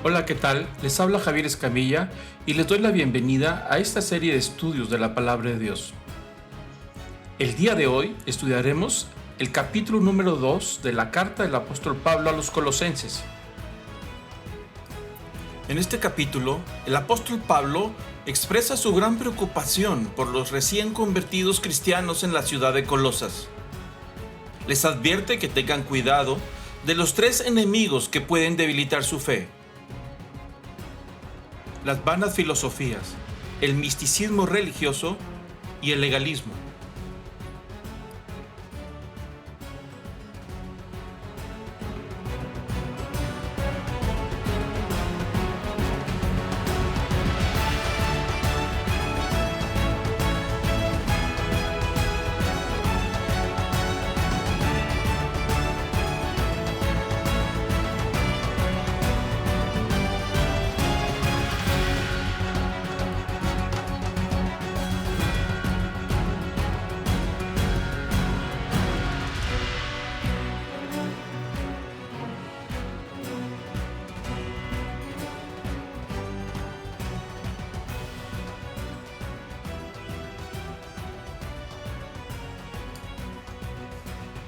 Hola, ¿qué tal? Les habla Javier Escamilla y les doy la bienvenida a esta serie de estudios de la Palabra de Dios. El día de hoy estudiaremos el capítulo número 2 de la carta del apóstol Pablo a los Colosenses. En este capítulo, el apóstol Pablo expresa su gran preocupación por los recién convertidos cristianos en la ciudad de Colosas. Les advierte que tengan cuidado de los tres enemigos que pueden debilitar su fe: las vanas filosofías, el misticismo religioso y el legalismo.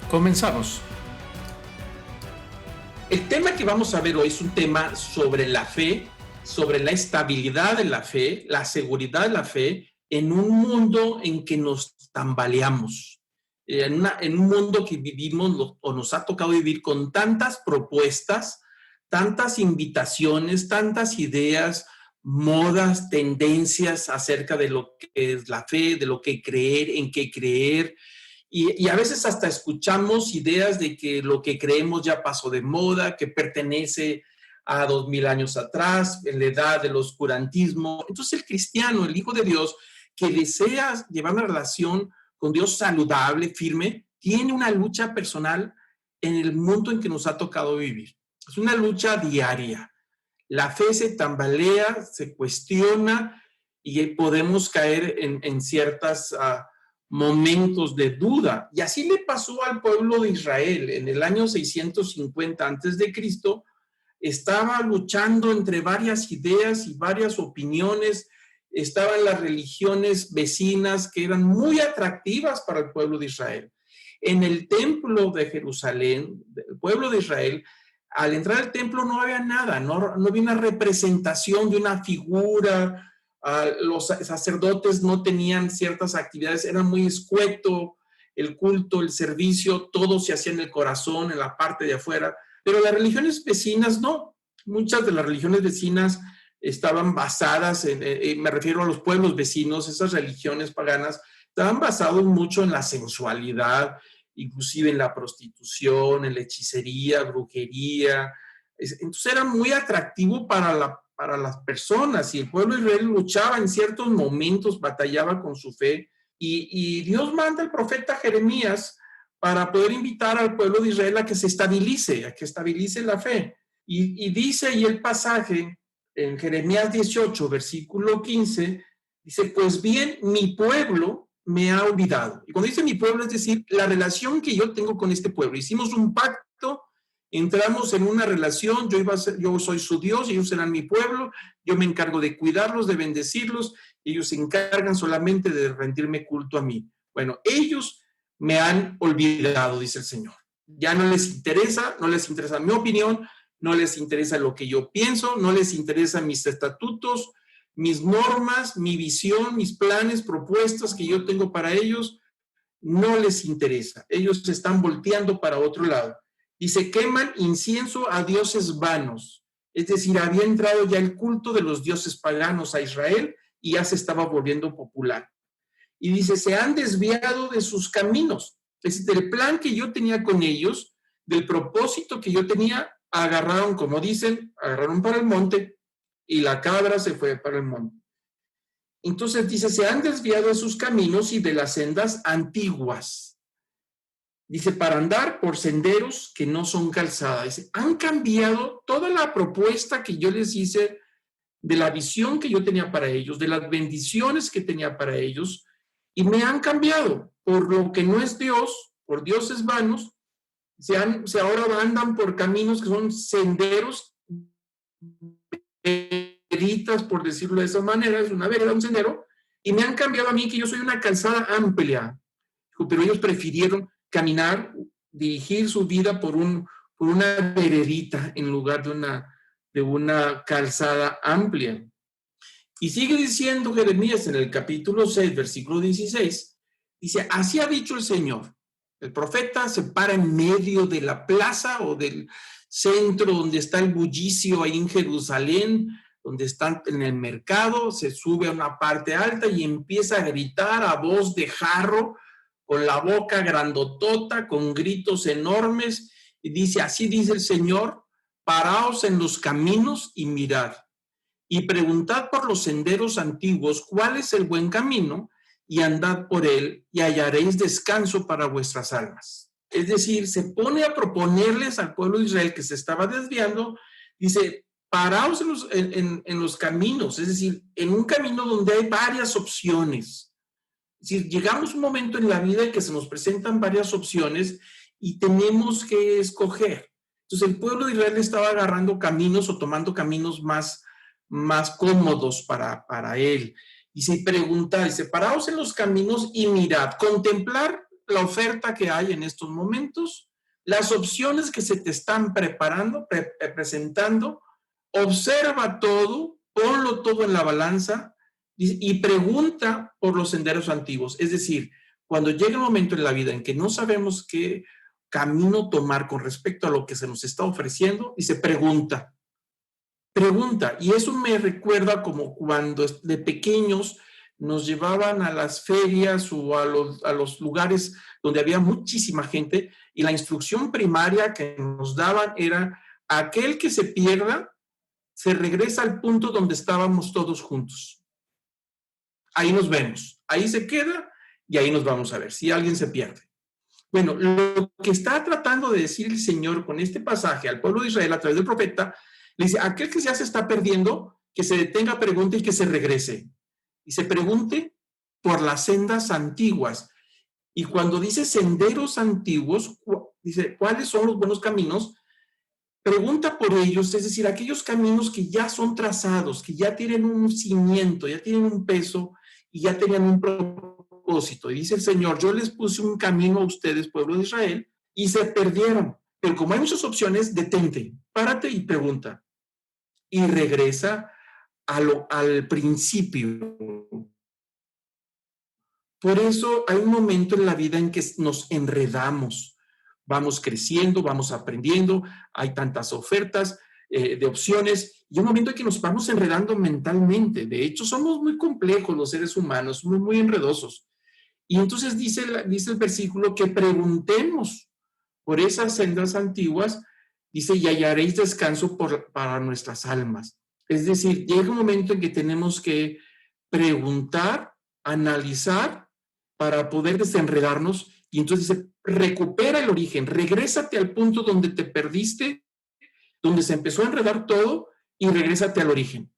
Comenzamos. El tema que vamos a ver hoy es un tema sobre la fe, sobre la estabilidad de la fe, la seguridad de la fe en un mundo en que nos tambaleamos, en un mundo que vivimos o nos ha tocado vivir con tantas propuestas, tantas invitaciones, tantas ideas, modas, tendencias acerca de lo que es la fe, de lo que creer, en qué creer. Y a veces hasta escuchamos ideas de que lo que creemos ya pasó de moda, que pertenece a 2000 años atrás, en la edad del oscurantismo. Entonces el cristiano, el Hijo de Dios, que desea llevar una relación con Dios saludable, firme, tiene una lucha personal en el mundo en que nos ha tocado vivir. Es una lucha diaria. La fe se tambalea, se cuestiona y podemos caer en ciertas momentos de duda. Y así le pasó al pueblo de Israel. En el año 650 antes de Cristo, estaba luchando entre varias ideas y varias opiniones. Estaban las religiones vecinas que eran muy atractivas para el pueblo de Israel. En el templo de Jerusalén, el pueblo de Israel, al entrar al templo no había nada, no había una representación de una figura. Los sacerdotes no tenían ciertas actividades, era muy escueto el culto, el servicio, todo se hacía en el corazón, en la parte de afuera, pero las religiones vecinas no. Muchas de las religiones vecinas estaban basadas me refiero a los pueblos vecinos, esas religiones paganas, estaban basados mucho en la sensualidad, inclusive en la prostitución, en la hechicería, brujería. Entonces era muy atractivo para las personas, y el pueblo de Israel luchaba en ciertos momentos, batallaba con su fe, y Dios manda al profeta Jeremías para poder invitar al pueblo de Israel a que se estabilice, a que estabilice la fe. Y dice ahí el pasaje en Jeremías 18, versículo 15, dice: pues bien, mi pueblo me ha olvidado. Y cuando dice mi pueblo, es decir, la relación que yo tengo con este pueblo. Hicimos un pacto, entramos en una relación, yo soy su Dios, ellos serán mi pueblo, yo me encargo de cuidarlos, de bendecirlos, ellos se encargan solamente de rendirme culto a mí. Bueno, ellos me han olvidado, dice el Señor. Ya no les interesa mi opinión, no les interesa lo que yo pienso, no les interesan mis estatutos, mis normas, mi visión, mis planes, propuestas que yo tengo para ellos, no les interesa. Ellos se están volteando para otro lado. Dice: queman incienso a dioses vanos. Es decir, había entrado ya el culto de los dioses paganos a Israel y ya se estaba volviendo popular. Y dice: se han desviado de sus caminos. Es decir, del plan que yo tenía con ellos, del propósito que yo tenía, agarraron, como dicen, agarraron para el monte y la cabra se fue para el monte. Entonces dice: se han desviado de sus caminos y de las sendas antiguas. Dice: para andar por senderos que no son calzadas. Dice: han cambiado toda la propuesta que yo les hice, de la visión que yo tenía para ellos, de las bendiciones que tenía para ellos, y me han cambiado por lo que no es Dios, por dioses vanos. Ahora andan por caminos que son senderos veredas, por decirlo de esa manera, es una vereda, un sendero, y me han cambiado a mí, que yo soy una calzada amplia, pero ellos prefirieron caminar, dirigir su vida por una veredita en lugar de una calzada amplia. Y sigue diciendo Jeremías en el capítulo 6, versículo 16, dice, así ha dicho el Señor. El profeta se para en medio de la plaza o del centro donde está el bullicio ahí en Jerusalén, donde están en el mercado, se sube a una parte alta y empieza a gritar a voz de jarro, con la boca grandotota, con gritos enormes, y dice, así dice el Señor, paraos en los caminos y mirad, y preguntad por los senderos antiguos cuál es el buen camino, y andad por él, y hallaréis descanso para vuestras almas. Es decir, se pone a proponerles al pueblo de Israel que se estaba desviando, dice, paraos en los caminos, es decir, en un camino donde hay varias opciones. Es decir, llegamos a un momento en la vida en que se nos presentan varias opciones y tenemos que escoger. Entonces el pueblo de Israel estaba agarrando caminos o tomando caminos más cómodos para él. Y se pregunta, dice, paraos en los caminos y mirad, contemplar la oferta que hay en estos momentos, las opciones que se te están presentando, observa todo, ponlo todo en la balanza y pregunta por los senderos antiguos. Es decir, cuando llega un momento en la vida en que no sabemos qué camino tomar con respecto a lo que se nos está ofreciendo, y se pregunta. Y eso me recuerda como cuando de pequeños nos llevaban a las ferias o a los lugares donde había muchísima gente, y la instrucción primaria que nos daban era: aquel que se pierda se regresa al punto donde estábamos todos juntos. Ahí nos vemos, ahí se queda y ahí nos vamos a ver si alguien se pierde. Bueno, lo que está tratando de decir el Señor con este pasaje al pueblo de Israel a través del profeta, le dice: aquel que ya se está perdiendo, que se detenga, pregunte y que se regrese. Y se pregunte por las sendas antiguas. Y cuando dice senderos antiguos, dice, ¿cuáles son los buenos caminos? Pregunta por ellos, es decir, aquellos caminos que ya son trazados, que ya tienen un cimiento, ya tienen un peso y ya tenían un propósito. Y dice el Señor: yo les puse un camino a ustedes, pueblo de Israel, y se perdieron. Pero como hay muchas opciones, detente, párate y pregunta. Y regresa al principio. Por eso hay un momento en la vida en que nos enredamos. Vamos creciendo, vamos aprendiendo, hay tantas ofertas de opciones, y un momento en que nos vamos enredando mentalmente. De hecho, somos muy complejos los seres humanos, muy, muy enredosos. Y entonces dice el versículo que preguntemos por esas sendas antiguas, dice, y hallaréis descanso para nuestras almas. Es decir, llega un momento en que tenemos que preguntar, analizar, para poder desenredarnos, y entonces dice, recupera el origen, regrésate al punto donde te perdiste, donde se empezó a enredar todo, y regrésate al origen.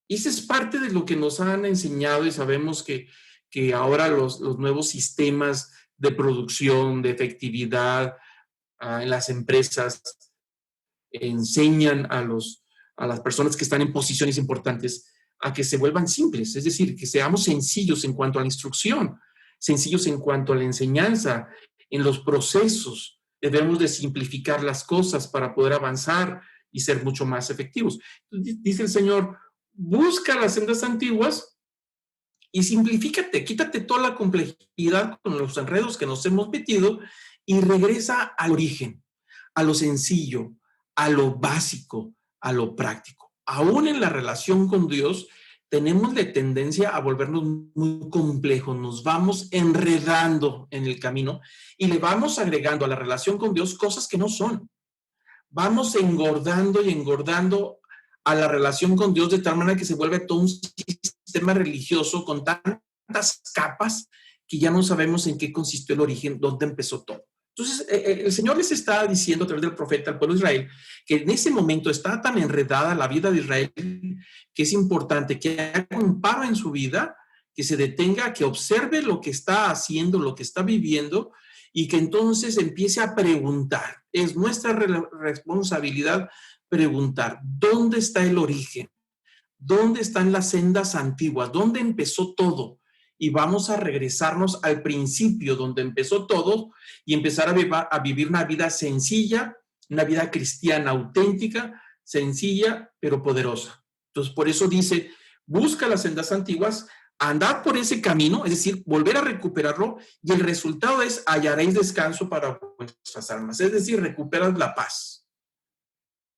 Y eso es parte de lo que nos han enseñado, y sabemos que ahora los nuevos sistemas de producción, de efectividad en las empresas enseñan a las personas que están en posiciones importantes a que se vuelvan simples, es decir, que seamos sencillos en cuanto a la instrucción, sencillos en cuanto a la enseñanza, en los procesos. Debemos de simplificar las cosas para poder avanzar y ser mucho más efectivos. Dice el Señor: busca las sendas antiguas y simplifícate, quítate toda la complejidad con los enredos que nos hemos metido y regresa al origen, a lo sencillo, a lo básico, a lo práctico. Aún en la relación con Dios tenemos la tendencia a volvernos muy complejos, nos vamos enredando en el camino y le vamos agregando a la relación con Dios cosas que no son. Vamos engordando y engordando a la relación con Dios de tal manera que se vuelve todo un sistema religioso con tantas capas que ya no sabemos en qué consistió el origen, dónde empezó todo. Entonces, el Señor les está diciendo a través del profeta al pueblo de Israel que en ese momento está tan enredada la vida de Israel que es importante que haga un paro en su vida, que se detenga, que observe lo que está haciendo, lo que está viviendo, y que entonces empiece a preguntar. Es nuestra responsabilidad preguntar, ¿dónde está el origen? ¿Dónde están las sendas antiguas? ¿Dónde empezó todo? Y vamos a regresarnos al principio, donde empezó todo, y empezar a vivir una vida sencilla, una vida cristiana auténtica, sencilla, pero poderosa. Entonces, por eso dice, busca las sendas antiguas, andad por ese camino, es decir, volver a recuperarlo, y el resultado es hallaréis descanso para vuestras almas, es decir, recuperas la paz.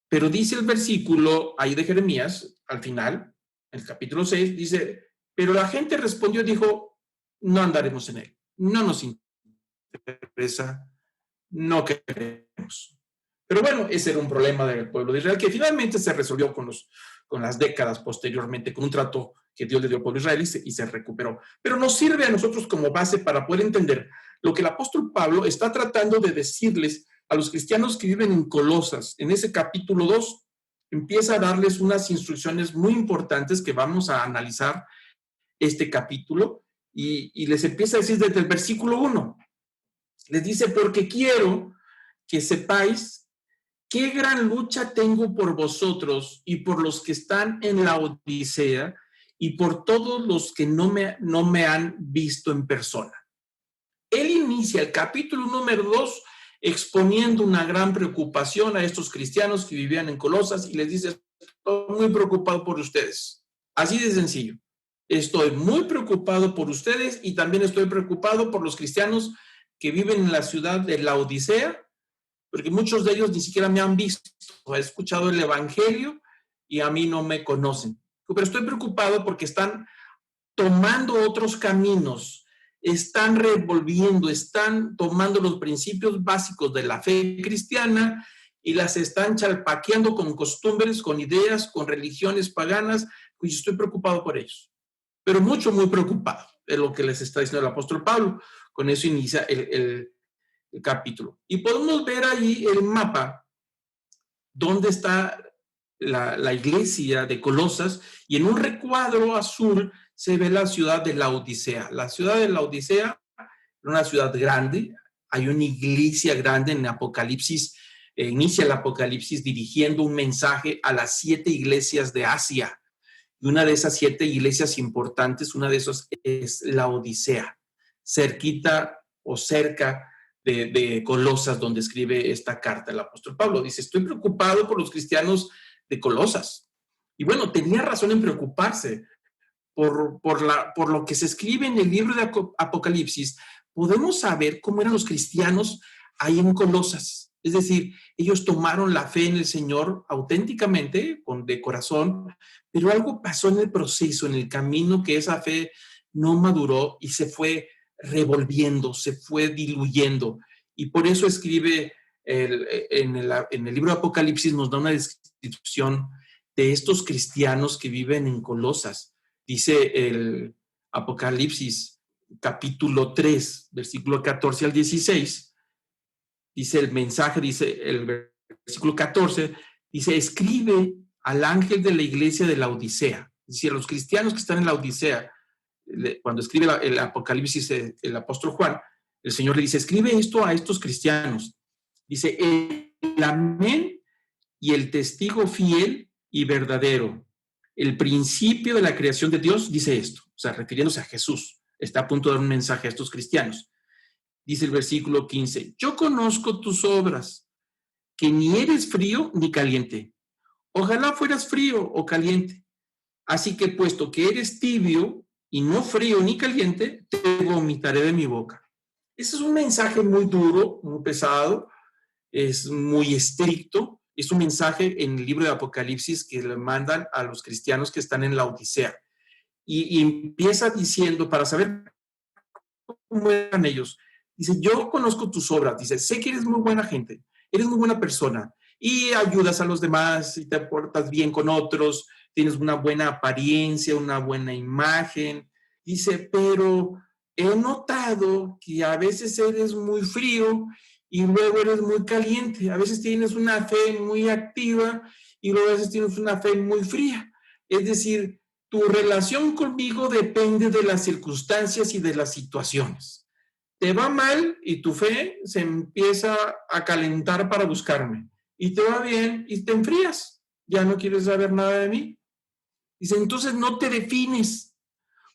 Pero dice el versículo ahí de Jeremías, al final, el capítulo 6, dice, pero la gente respondió, dijo, no andaremos en él, no nos interesa, no queremos. Pero bueno, ese era un problema del pueblo de Israel que finalmente se resolvió con las décadas posteriormente, con un trato que Dios le dio al pueblo de Israel y se recuperó. Pero nos sirve a nosotros como base para poder entender lo que el apóstol Pablo está tratando de decirles a los cristianos que viven en Colosas. En ese capítulo 2 empieza a darles unas instrucciones muy importantes que vamos a analizar este capítulo y les empieza a decir desde el versículo 1. Les dice, porque quiero que sepáis qué gran lucha tengo por vosotros y por los que están en la Odisea y por todos los que no me han visto en persona. Él inicia el capítulo número 2 exponiendo una gran preocupación a estos cristianos que vivían en Colosas y les dice, estoy muy preocupado por ustedes. Así de sencillo. Estoy muy preocupado por ustedes y también estoy preocupado por los cristianos que viven en la ciudad de la Odisea, porque muchos de ellos ni siquiera me han visto, he escuchado el evangelio y a mí no me conocen. Pero estoy preocupado porque están tomando otros caminos, están revolviendo, están tomando los principios básicos de la fe cristiana y las están chalpaqueando con costumbres, con ideas, con religiones paganas, y estoy preocupado por ellos. Pero muy preocupado, es lo que les está diciendo el apóstol Pablo. Con eso inicia el capítulo. Y podemos ver ahí el mapa donde está la iglesia de Colosas y en un recuadro azul se ve la ciudad de la Odisea. La ciudad de la Odisea es una ciudad grande, hay una iglesia grande en Apocalipsis, inicia el Apocalipsis dirigiendo un mensaje a las 7 iglesias de Asia. Y una de esas 7 iglesias importantes, una de esas es la Odisea, cerquita o cerca de Colosas, donde escribe esta carta el apóstol Pablo. Dice, estoy preocupado por los cristianos de Colosas. Y bueno, tenía razón en preocuparse por lo que se escribe en el libro de Apocalipsis. Podemos saber cómo eran los cristianos ahí en Colosas. Es decir, ellos tomaron la fe en el Señor auténticamente, de corazón, pero algo pasó en el proceso, en el camino, que esa fe no maduró y se fue revolviendo, se fue diluyendo. Y por eso escribe en el libro de Apocalipsis, nos da una descripción de estos cristianos que viven en Colosas. Dice el Apocalipsis capítulo 3, versículo 14 al 16, dice el mensaje, dice el versículo 14, dice, escribe al ángel de la iglesia de la Odisea. Es decir, a los cristianos que están en la Odisea, cuando escribe el Apocalipsis el apóstol Juan, el Señor le dice, escribe esto a estos cristianos. Dice, el amén y el testigo fiel y verdadero, el principio de la creación de Dios, dice esto, o sea, refiriéndose a Jesús, está a punto de dar un mensaje a estos cristianos. Dice el versículo 15, yo conozco tus obras, que ni eres frío ni caliente. Ojalá fueras frío o caliente. Así que puesto que eres tibio y no frío ni caliente, te vomitaré de mi boca. Ese es un mensaje muy duro, muy pesado, es muy estricto. Es un mensaje en el libro de Apocalipsis que le mandan a los cristianos que están en la Odisea. Y empieza diciendo, para saber cómo eran ellos, dice, yo conozco tus obras, dice, sé que eres muy buena gente, eres muy buena persona y ayudas a los demás y te portas bien con otros, tienes una buena apariencia, una buena imagen. Dice, pero he notado que a veces eres muy frío y luego eres muy caliente. A veces tienes una fe muy activa y luego a veces tienes una fe muy fría. Es decir, tu relación conmigo depende de las circunstancias y de las situaciones. Te va mal y tu fe se empieza a calentar para buscarme. Y te va bien y te enfrías. Ya no quieres saber nada de mí. Dice, entonces no te defines,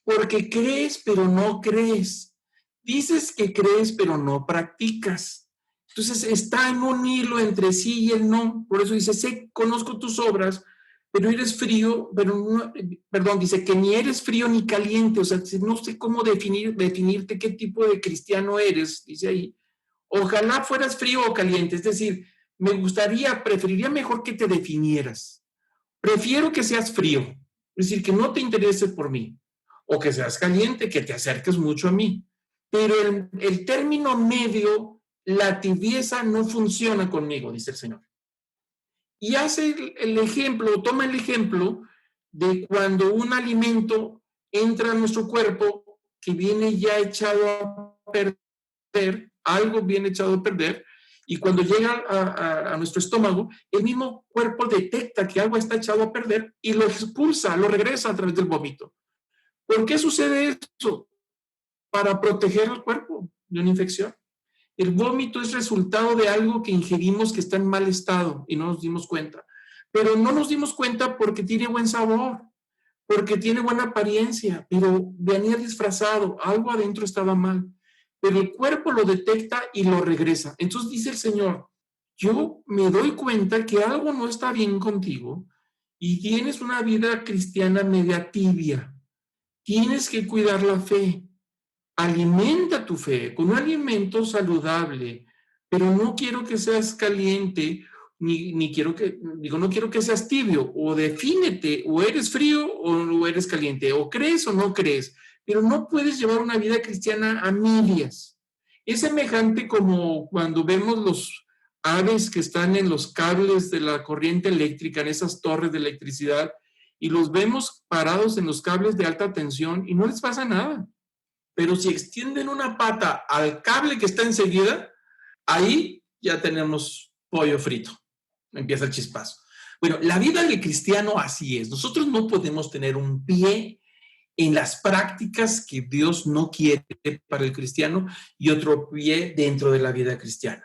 porque crees, pero no crees. Dices que crees, pero no practicas. Entonces está en un hilo entre sí y el no. Por eso dice, sé, conozco tus obras, pero eres frío, pero no, perdón, dice que ni eres frío ni caliente. O sea, no sé cómo definirte qué tipo de cristiano eres, dice ahí. Ojalá fueras frío o caliente. Es decir, preferiría mejor que te definieras. Prefiero que seas frío, es decir, que no te intereses por mí, o que seas caliente, que te acerques mucho a mí. Pero el término medio, la tibieza no funciona conmigo, dice el Señor. Y hace el ejemplo, toma el ejemplo de cuando un alimento entra a nuestro cuerpo que viene ya echado a perder, algo viene echado a perder, y cuando llega a nuestro estómago, el mismo cuerpo detecta que algo está echado a perder y lo expulsa, lo regresa a través del vómito. ¿Por qué sucede eso? Para proteger el cuerpo de una infección. El vómito es resultado de algo que ingerimos que está en mal estado y no nos dimos cuenta. Pero no nos dimos cuenta porque tiene buen sabor, porque tiene buena apariencia, pero venía disfrazado, algo adentro estaba mal. Pero el cuerpo lo detecta y lo regresa. Entonces dice el Señor, yo me doy cuenta que algo no está bien contigo y tienes una vida cristiana media tibia. Tienes que cuidar la fe. Alimenta tu fe con un alimento saludable, pero no quiero que seas caliente, ni quiero que, digo, no quiero que seas tibio, o defínete, o eres frío o eres caliente, o crees o no crees, pero no puedes llevar una vida cristiana a medias. Es semejante como cuando vemos los aves que están en los cables de la corriente eléctrica, en esas torres de electricidad, y los vemos parados en los cables de alta tensión y no les pasa nada. Pero si extienden una pata al cable que está enseguida, ahí ya tenemos pollo frito. Empieza el chispazo. Bueno, la vida del cristiano así es. Nosotros no podemos tener un pie en las prácticas que Dios no quiere para el cristiano y otro pie dentro de la vida cristiana,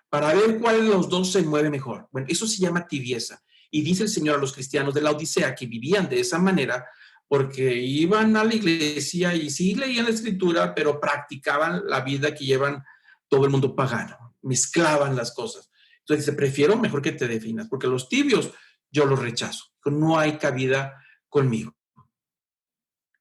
para ver cuál de los dos se mueve mejor. Bueno, eso se llama tibieza. Y dice el Señor a los cristianos de la Odisea que vivían de esa manera porque iban a la iglesia y sí leían la escritura, pero practicaban la vida que llevan todo el mundo pagano, mezclaban las cosas. Entonces dice, prefiero mejor que te definas, porque los tibios yo los rechazo, no hay cabida conmigo.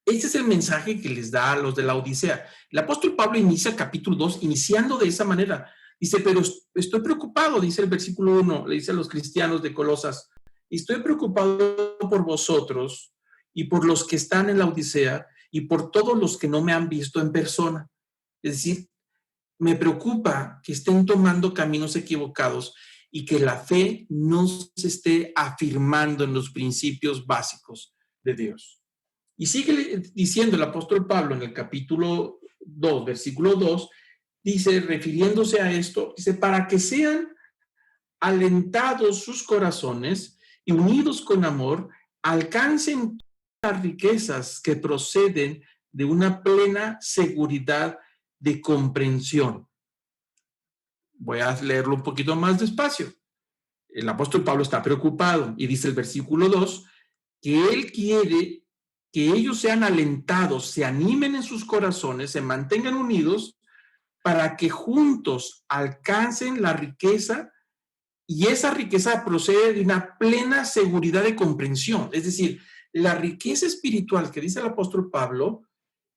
Este es el mensaje que les da a los de la Odisea. El apóstol Pablo inicia el capítulo 2 iniciando de esa manera. Dice, pero estoy preocupado, dice el versículo 1, le dice a los cristianos de Colosas, estoy preocupado por vosotros y por los que están en la Odisea y por todos los que no me han visto en persona. Es decir, me preocupa que estén tomando caminos equivocados y que la fe no se esté afirmando en los principios básicos de Dios. Y sigue diciendo el apóstol Pablo en el capítulo 2, versículo 2, dice, refiriéndose a esto, dice, para que sean alentados sus corazones y unidos con amor, alcancen las riquezas que proceden de una plena seguridad de comprensión. Voy a leerlo un poquito más despacio. El apóstol Pablo está preocupado y dice el versículo 2 que él quiere que ellos sean alentados, se animen en sus corazones, se mantengan unidos para que juntos alcancen la riqueza y esa riqueza procede de una plena seguridad de comprensión. Es decir, la riqueza espiritual que dice el apóstol Pablo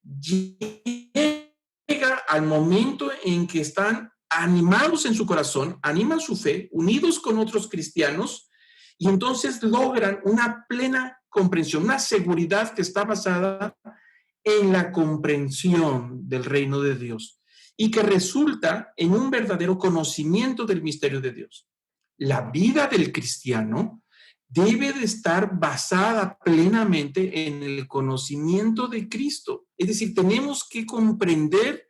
llega al momento en que están animados en su corazón, animan su fe, unidos con otros cristianos, y entonces logran una plena comprensión, una seguridad que está basada en la comprensión del reino de Dios y que resulta en un verdadero conocimiento del misterio de Dios. La vida del cristiano debe de estar basada plenamente en el conocimiento de Cristo. Es decir, tenemos que comprender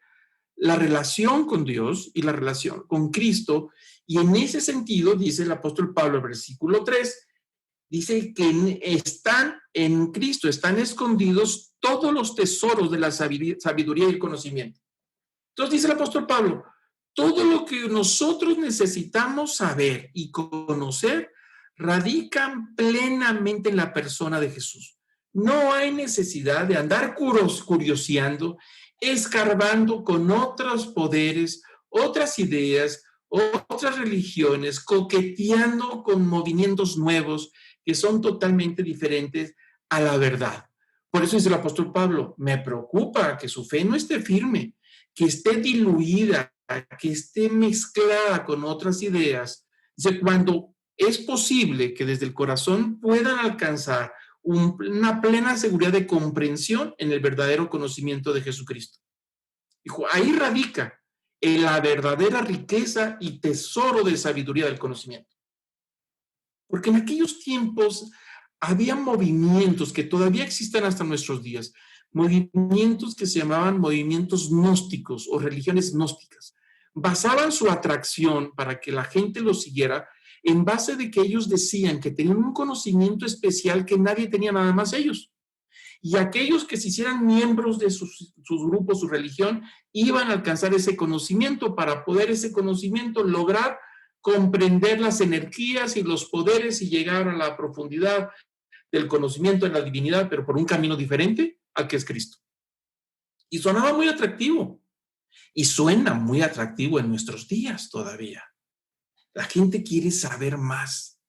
la relación con Dios y la relación con Cristo. Y en ese sentido, dice el apóstol Pablo, el versículo 3, dice que están en Cristo, están escondidos todos los tesoros de la sabiduría y el conocimiento. Entonces dice el apóstol Pablo, todo lo que nosotros necesitamos saber y conocer radican plenamente en la persona de Jesús. No hay necesidad de andar curioseando, escarbando con otros poderes, otras ideas, otras religiones, coqueteando con movimientos nuevos que son totalmente diferentes a la verdad. Por eso dice el apóstol Pablo, me preocupa que su fe no esté firme, que esté diluida, que esté mezclada con otras ideas. Dice, cuando es posible que desde el corazón puedan alcanzar una plena seguridad de comprensión en el verdadero conocimiento de Jesucristo. Dijo, ahí radica en la verdadera riqueza y tesoro de sabiduría del conocimiento. Porque en aquellos tiempos había movimientos que todavía existen hasta nuestros días, movimientos que se llamaban movimientos gnósticos o religiones gnósticas. Basaban su atracción para que la gente los siguiera en base de que ellos decían que tenían un conocimiento especial que nadie tenía, nada más ellos. Y aquellos que se hicieran miembros de sus grupos, su religión, iban a alcanzar ese conocimiento para poder ese conocimiento lograr comprender las energías y los poderes y llegar a la profundidad del conocimiento de la divinidad, pero por un camino diferente al que es Cristo. Y sonaba muy atractivo. Y suena muy atractivo en nuestros días todavía. La gente quiere saber más.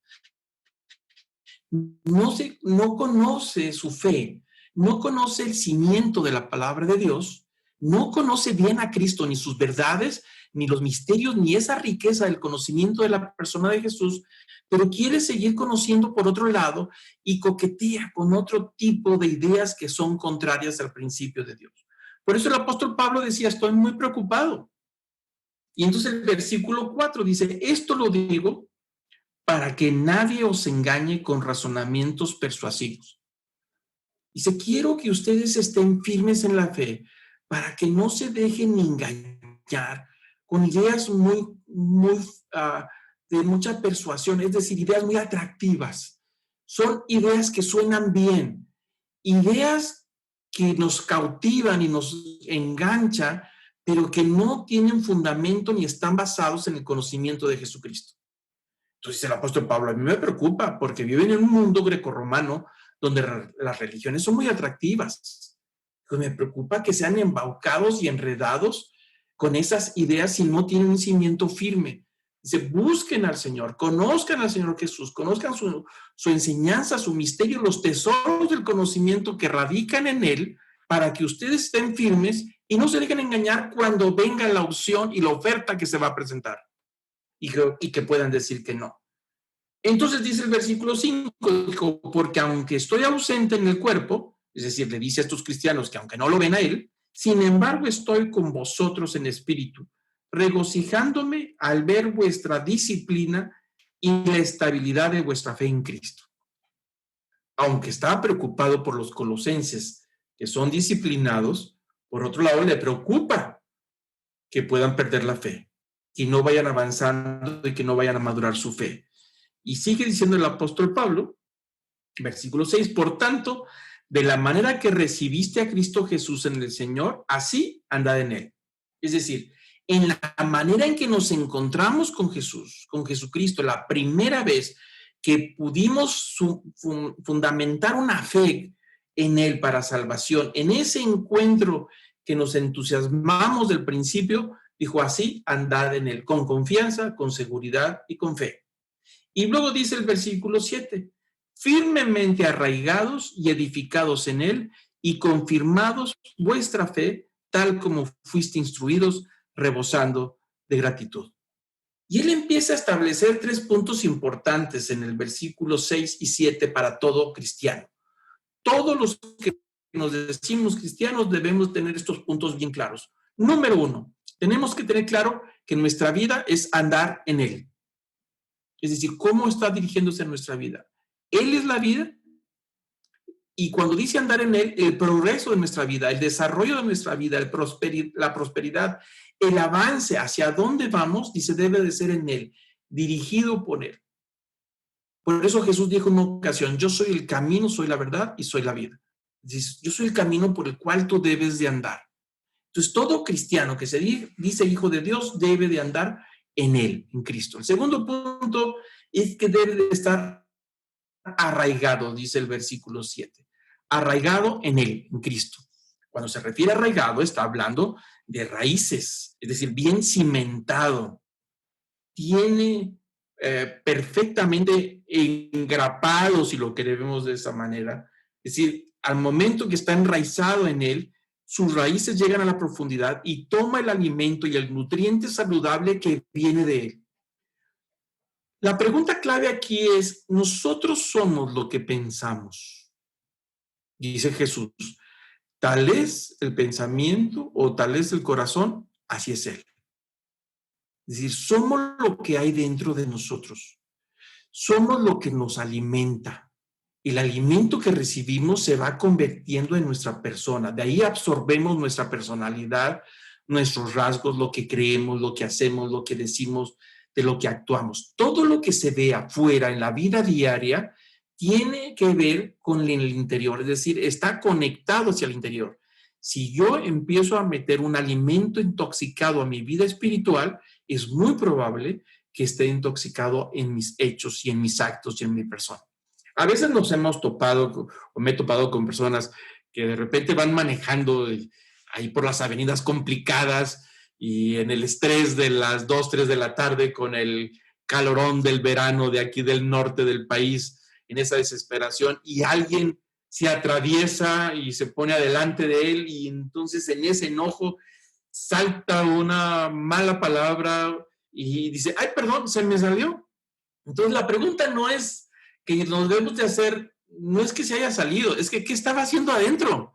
No conoce su fe, no conoce el cimiento de la palabra de Dios, no conoce bien a Cristo, ni sus verdades, ni los misterios, ni esa riqueza del conocimiento de la persona de Jesús, pero quiere seguir conociendo por otro lado y coquetea con otro tipo de ideas que son contrarias al principio de Dios. Por eso el apóstol Pablo decía, estoy muy preocupado. Y entonces el versículo 4 dice, esto lo digo para que nadie os engañe con razonamientos persuasivos. Dice, quiero que ustedes estén firmes en la fe para que no se dejen engañar con ideas de mucha persuasión, es decir, ideas muy atractivas. Son ideas que suenan bien, ideas que nos cautivan y nos enganchan, pero que no tienen fundamento ni están basados en el conocimiento de Jesucristo. Entonces el apóstol Pablo, a mí me preocupa porque viven en un mundo grecorromano donde las religiones son muy atractivas. Pues me preocupa que sean embaucados y enredados con esas ideas si no tienen un cimiento firme. Dice, busquen al Señor, conozcan al Señor Jesús, conozcan su enseñanza, su misterio, los tesoros del conocimiento que radican en Él, para que ustedes estén firmes y no se dejen engañar cuando venga la opción y la oferta que se va a presentar. Y que puedan decir que no. Entonces dice el versículo 5, dijo, porque aunque estoy ausente en el cuerpo, es decir, le dice a estos cristianos que aunque no lo ven a él, sin embargo estoy con vosotros en espíritu, regocijándome al ver vuestra disciplina y la estabilidad de vuestra fe en Cristo. Aunque estaba preocupado por los colosenses que son disciplinados, por otro lado le preocupa que puedan perder la fe, que no vayan avanzando y que no vayan a madurar su fe. Y sigue diciendo el apóstol Pablo, versículo 6, por tanto, de la manera que recibiste a Cristo Jesús en el Señor, así andad en él. Es decir, en la manera en que nos encontramos con Jesús, con Jesucristo, la primera vez que pudimos fundamentar una fe en él para salvación, en ese encuentro que nos entusiasmamos del principio, dijo así, andad en él, con confianza, con seguridad y con fe. Y luego dice el versículo 7, firmemente arraigados y edificados en él y confirmados vuestra fe, tal como fuiste instruidos, rebosando de gratitud. Y él empieza a establecer 3 puntos importantes en el versículo 6 y 7 para todo cristiano. Todos los que nos decimos cristianos debemos tener estos puntos bien claros. Número 1, tenemos que tener claro que nuestra vida es andar en él. Es decir, ¿cómo está dirigiéndose nuestra vida? Él es la vida y cuando dice andar en él, el progreso de nuestra vida, el desarrollo de nuestra vida, la prosperidad, el avance hacia dónde vamos, dice, debe de ser en él, dirigido por él. Por eso Jesús dijo en una ocasión, yo soy el camino, soy la verdad y soy la vida. Dice, yo soy el camino por el cual tú debes de andar. Entonces, todo cristiano que se dice hijo de Dios debe de andar en él, en Cristo. El segundo punto es que debe de estar arraigado, dice el versículo 7. arraigado en Él, en Cristo. Cuando se refiere a arraigado, está hablando de raíces, es decir, bien cimentado. Tiene perfectamente engrapado, si lo queremos de esa manera. Es decir, al momento que está enraizado en Él, sus raíces llegan a la profundidad y toma el alimento y el nutriente saludable que viene de Él. La pregunta clave aquí es, ¿nosotros somos lo que pensamos? Dice Jesús, tal es el pensamiento o tal es el corazón, así es Él. Es decir, somos lo que hay dentro de nosotros. Somos lo que nos alimenta. El alimento que recibimos se va convirtiendo en nuestra persona. De ahí absorbemos nuestra personalidad, nuestros rasgos, lo que creemos, lo que hacemos, lo que decimos, de lo que actuamos. Todo lo que se ve afuera en la vida diaria tiene que ver con el interior, es decir, está conectado hacia el interior. Si yo empiezo a meter un alimento intoxicado a mi vida espiritual, es muy probable que esté intoxicado en mis hechos y en mis actos y en mi persona. A veces nos hemos topado, o me he topado con personas que de repente van manejando ahí por las avenidas complicadas y en el estrés de las 2, 3 de la tarde con el calorón del verano de aquí del norte del país, en esa desesperación, y alguien se atraviesa y se pone adelante de él y entonces en ese enojo salta una mala palabra y dice, ay, perdón, se me salió. Entonces la pregunta no es que nos debemos de hacer, no es que se haya salido, es que ¿qué estaba haciendo adentro?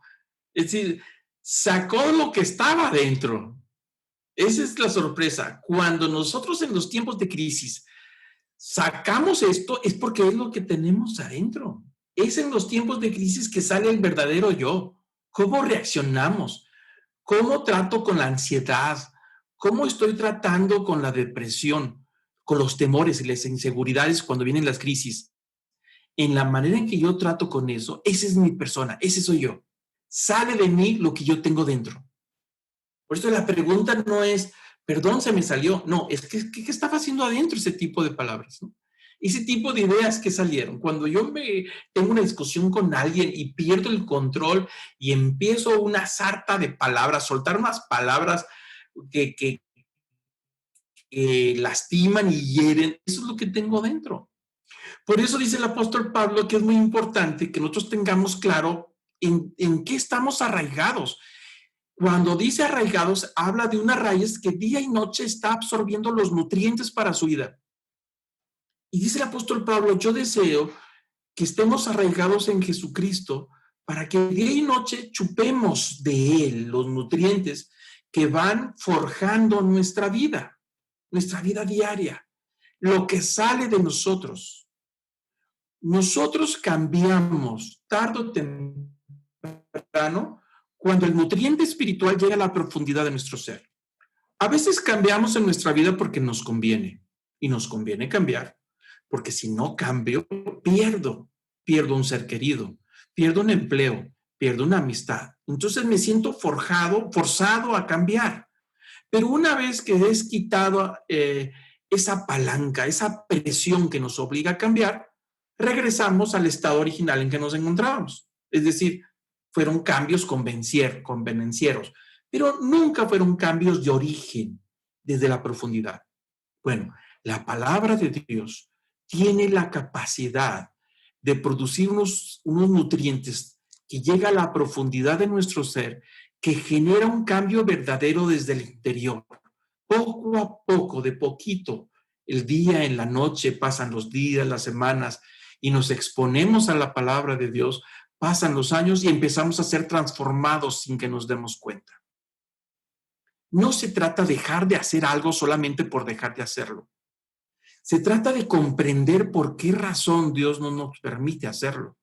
Es decir, sacó lo que estaba adentro. Esa es la sorpresa. Cuando nosotros en los tiempos de crisis sacamos esto, es porque es lo que tenemos adentro. Es en los tiempos de crisis que sale el verdadero yo. ¿Cómo reaccionamos? ¿Cómo trato con la ansiedad? ¿Cómo estoy tratando con la depresión, con los temores y las inseguridades cuando vienen las crisis? En la manera en que yo trato con eso, esa es mi persona, ese soy yo. Sale de mí lo que yo tengo dentro. Por eso la pregunta no es, perdón, se me salió. No, es que ¿qué estaba haciendo adentro ese tipo de palabras? ¿No? Ese tipo de ideas que salieron. Cuando yo tengo una discusión con alguien y pierdo el control y empiezo una sarta de palabras, soltar unas palabras que lastiman y hieren, eso es lo que tengo dentro. Por eso dice el apóstol Pablo que es muy importante que nosotros tengamos claro en qué estamos arraigados. Cuando dice arraigados, habla de una raíz que día y noche está absorbiendo los nutrientes para su vida. Y dice el apóstol Pablo, yo deseo que estemos arraigados en Jesucristo para que día y noche chupemos de Él los nutrientes que van forjando nuestra vida diaria, lo que sale de nosotros. Nosotros cambiamos tarde o temprano cuando el nutriente espiritual llega a la profundidad de nuestro ser. A veces cambiamos en nuestra vida porque nos conviene, y nos conviene cambiar, porque si no cambio, pierdo un ser querido, pierdo un empleo, pierdo una amistad. Entonces me siento forzado a cambiar. Pero una vez que es quitado esa palanca, esa presión que nos obliga a cambiar, regresamos al estado original en que nos encontrábamos. Es decir, fueron cambios convenencieros, pero nunca fueron cambios de origen, desde la profundidad. Bueno, la palabra de Dios tiene la capacidad de producir unos nutrientes que llega a la profundidad de nuestro ser, que genera un cambio verdadero desde el interior. Poco a poco, de poquito, el día en la noche, pasan los días, las semanas, y nos exponemos a la palabra de Dios, pasan los años y empezamos a ser transformados sin que nos demos cuenta. No se trata de dejar de hacer algo solamente por dejar de hacerlo. Se trata de comprender por qué razón Dios no nos permite hacerlo.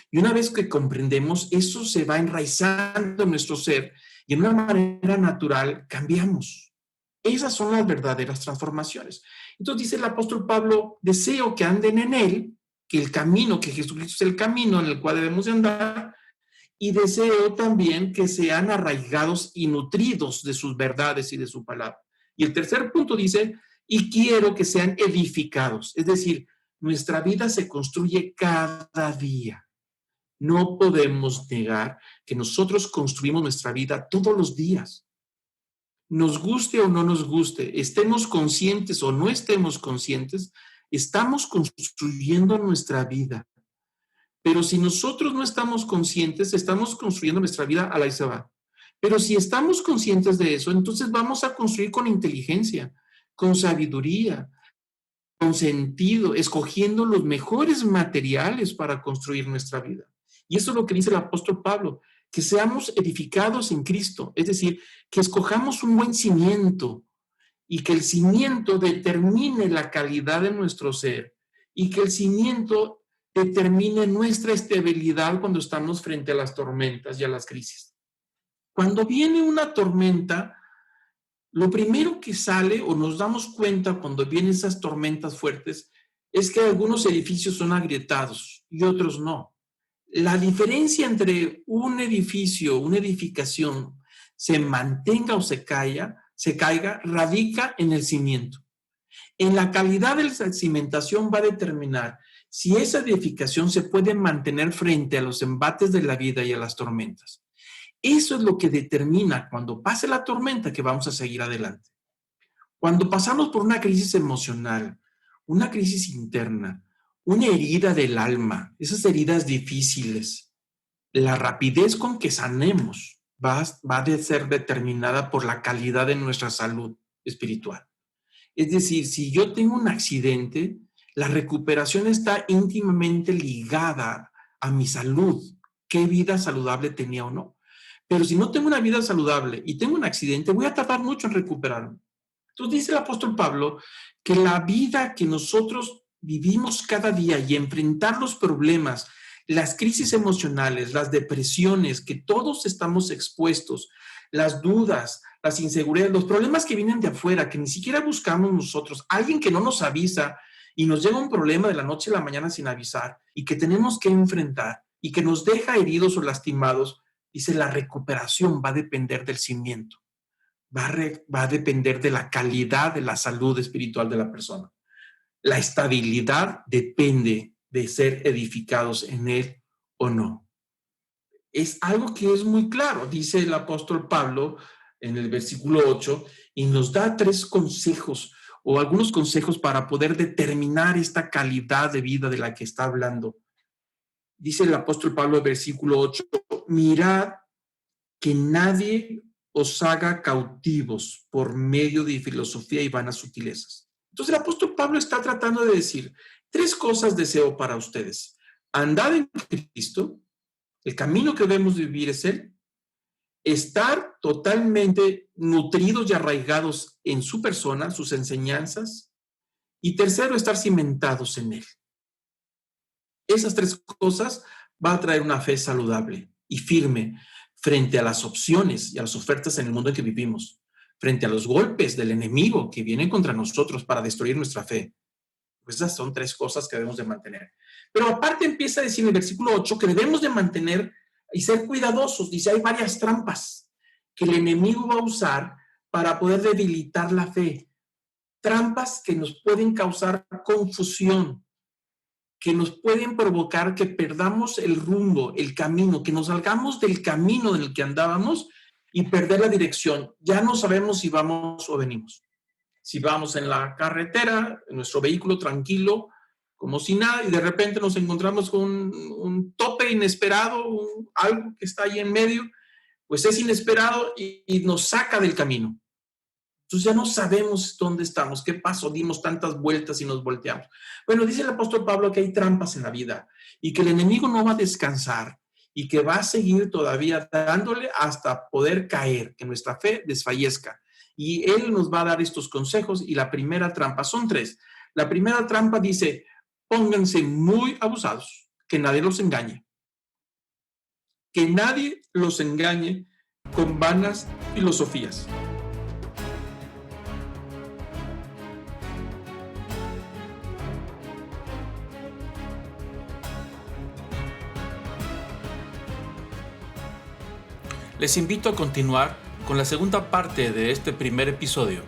Y una vez que comprendemos, eso se va enraizando en nuestro ser y en una manera natural cambiamos. Esas son las verdaderas transformaciones. Entonces dice el apóstol Pablo, deseo que anden en él, que el camino, que Jesucristo es el camino en el cual debemos de andar, y deseo también que sean arraigados y nutridos de sus verdades y de su palabra. Y el tercer punto dice, y quiero que sean edificados. Es decir, nuestra vida se construye cada día. No podemos negar que nosotros construimos nuestra vida todos los días. Nos guste o no nos guste, estemos conscientes o no estemos conscientes, estamos construyendo nuestra vida. Pero si nosotros no estamos conscientes, estamos construyendo nuestra vida a la y se va. Pero si estamos conscientes de eso, entonces vamos a construir con inteligencia, con sabiduría, con sentido, escogiendo los mejores materiales para construir nuestra vida. Y eso es lo que dice el apóstol Pablo, que seamos edificados en Cristo, es decir, que escojamos un buen cimiento y que el cimiento determine la calidad de nuestro ser y que el cimiento determine nuestra estabilidad cuando estamos frente a las tormentas y a las crisis. Cuando viene una tormenta, lo primero que sale o nos damos cuenta cuando vienen esas tormentas fuertes es que algunos edificios son agrietados y otros no. La diferencia entre un edificio, una edificación, se mantenga o se caiga, radica en el cimiento. En la calidad de la cimentación va a determinar si esa edificación se puede mantener frente a los embates de la vida y a las tormentas. Eso es lo que determina cuando pase la tormenta que vamos a seguir adelante. Cuando pasamos por una crisis emocional, una crisis interna, una herida del alma, esas heridas difíciles, la rapidez con que sanemos va a ser determinada por la calidad de nuestra salud espiritual. Es decir, si yo tengo un accidente, la recuperación está íntimamente ligada a mi salud, qué vida saludable tenía o no. Pero si no tengo una vida saludable y tengo un accidente, voy a tardar mucho en recuperarme. Entonces dice el apóstol Pablo que la vida que nosotros vivimos cada día y enfrentar los problemas, las crisis emocionales, las depresiones, que todos estamos expuestos, las dudas, las inseguridades, los problemas que vienen de afuera, que ni siquiera buscamos nosotros, alguien que no nos avisa y nos llega un problema de la noche a la mañana sin avisar y que tenemos que enfrentar y que nos deja heridos o lastimados, dice, la recuperación va a depender del cimiento, va a depender de la calidad de la salud espiritual de la persona. La estabilidad depende de ser edificados en él o no. Es algo que es muy claro, dice el apóstol Pablo en el versículo 8, y nos da 3 consejos o algunos consejos para poder determinar esta calidad de vida de la que está hablando. Dice el apóstol Pablo en el versículo 8, mirad que nadie os haga cautivos por medio de filosofía y vanas sutilezas. Entonces el apóstol Pablo está tratando de decir 3 cosas deseo para ustedes. Andad en Cristo, el camino que debemos vivir es Él, estar totalmente nutridos y arraigados en su persona, sus enseñanzas, y tercero, estar cimentados en Él. Esas 3 cosas van a traer una fe saludable y firme frente a las opciones y a las ofertas en el mundo en que vivimos, frente a los golpes del enemigo que vienen contra nosotros para destruir nuestra fe. Pues esas son 3 cosas que debemos de mantener. Pero aparte empieza a decir en el versículo 8 que debemos de mantener y ser cuidadosos. Dice, hay varias trampas que el enemigo va a usar para poder debilitar la fe. Trampas que nos pueden causar confusión, que nos pueden provocar que perdamos el rumbo, el camino, que nos salgamos del camino en el que andábamos y perder la dirección. Ya no sabemos si vamos o venimos. Si vamos en la carretera, en nuestro vehículo tranquilo, como si nada, y de repente nos encontramos con un tope inesperado, algo que está ahí en medio, pues es inesperado y nos saca del camino. Entonces ya no sabemos dónde estamos, qué pasó, dimos tantas vueltas y nos volteamos. Bueno, dice el apóstol Pablo que hay trampas en la vida y que el enemigo no va a descansar y que va a seguir todavía dándole hasta poder caer, que nuestra fe desfallezca. Y él nos va a dar estos consejos y la primera trampa, son 3. La primera trampa dice, pónganse muy abusados, que nadie los engañe. Que nadie los engañe con vanas filosofías. Les invito a continuar con la segunda parte de este primer episodio.